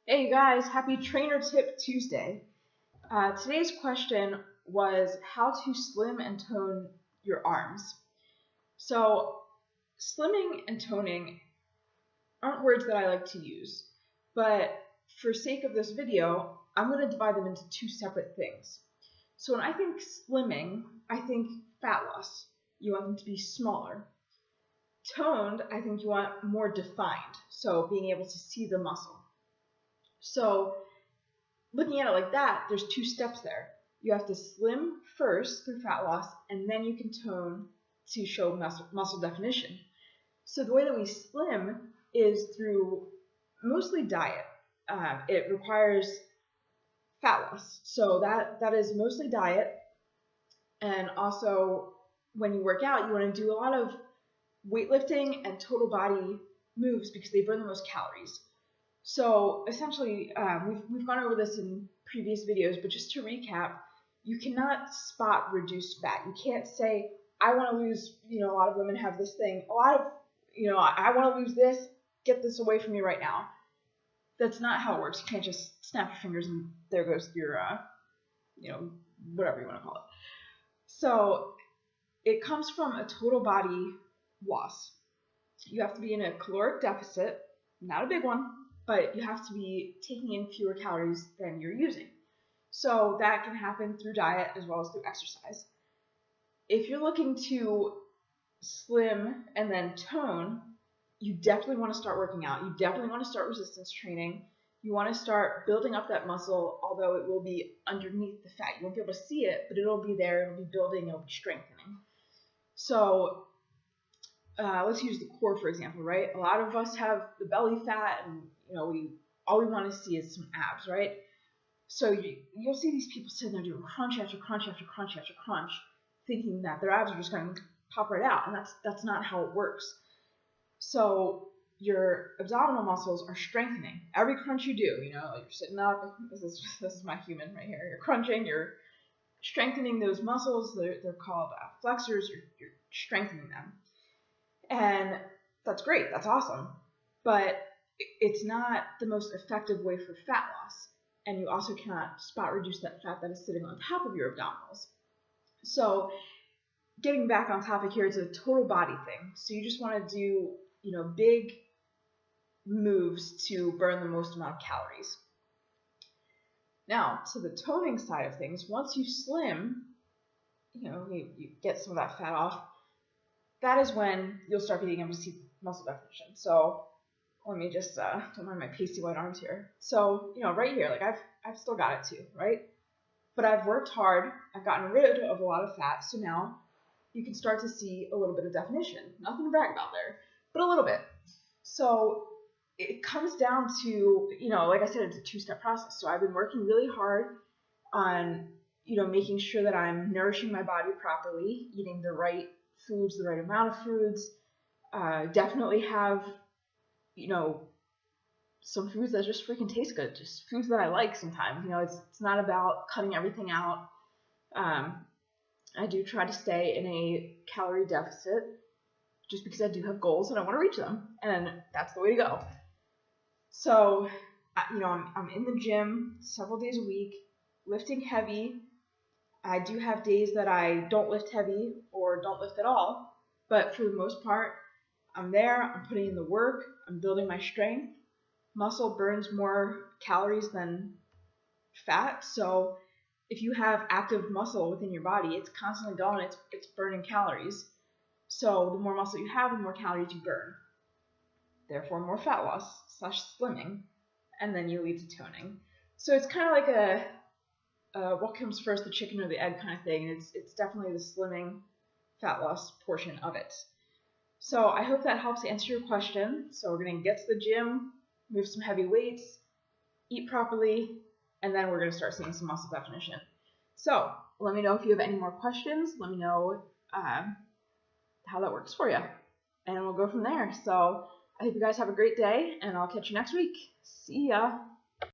Hey you guys, happy Trainer Tip Tuesday. Today's question was how to slim and tone your arms. So slimming and toning aren't words that I like to use, but for sake of this video, I'm going to divide them into two separate things. So when I think slimming, I think fat loss. You want them to be smaller. Toned, I think you want more defined, so being able to see the muscle. So looking at it like that, there's two steps there. You have to slim first through fat loss, and then you can tone to show muscle definition. So the way that we slim is through mostly diet. It requires fat loss, so that is mostly diet. And also, when you work out, you want to do a lot of weightlifting and total body moves because they burn the most calories. So essentially, we've gone over this in previous videos, but just to recap, you cannot spot reduced fat. You can't say, I want to lose, a lot of women have this thing, I want to lose this, get this away from me right now. That's not how it works. You can't just snap your fingers and there goes your, whatever you want to call it. So it comes from a total body loss. You have to be in a caloric deficit, not a big one, but you have to be taking in fewer calories than you're using. So that can happen through diet as well as through exercise. If you're looking to slim and then tone, you definitely want to start working out. You definitely want to start resistance training. You want to start building up that muscle, although it will be underneath the fat. You won't be able to see it, but it'll be there, it'll be building, it'll be strengthening. So let's use the core, for example, right? A lot of us have the belly fat and, all we want to see is some abs, right? So you'll see these people sitting there doing crunch after crunch after crunch after crunch, thinking that their abs are just going to pop right out, and that's not how it works. So your abdominal muscles are strengthening. Every crunch you do, you're sitting up, this is my human right here, you're crunching, you're strengthening those muscles, they're called flexors, you're strengthening them. And that's great, that's awesome, but it's not the most effective way for fat loss, and you also cannot spot reduce that fat that is sitting on top of your abdominals. So getting back on topic here, it's a total body thing. So you just want to do, big moves to burn the most amount of calories. Now, to the toning side of things, once you slim, you get some of that fat off, that is when you'll start being able to see muscle definition. So let me just, don't mind my pasty white arms here. So, right here, like I've still got it too, right? But I've worked hard, I've gotten rid of a lot of fat, so now you can start to see a little bit of definition. Nothing to brag about there, but a little bit. So it comes down to, like I said, it's a two-step process. So I've been working really hard on, making sure that I'm nourishing my body properly, eating the right foods, the right amount of foods, definitely have, some foods that just freaking taste good, just foods that I like sometimes. It's not about cutting everything out. I do try to stay in a calorie deficit just because I do have goals and I want to reach them, and that's the way to go. So, I'm in the gym several days a week, lifting heavy. I do have days that I don't lift heavy or don't lift at all, but for the most part, I'm there, I'm putting in the work, I'm building my strength. Muscle burns more calories than fat, so if you have active muscle within your body, it's constantly going, it's burning calories. So the more muscle you have, the more calories you burn. Therefore, more fat loss / slimming, and then you lead to toning. So it's kind of like a what comes first, the chicken or the egg kind of thing. It's definitely the slimming, fat loss portion of it. So I hope that helps answer your question. So we're going to get to the gym, move some heavy weights, eat properly, and then we're going to start seeing some muscle definition. So let me know if you have any more questions. Let me know how that works for you, and we'll go from there. So I hope you guys have a great day, and I'll catch you next week. See ya.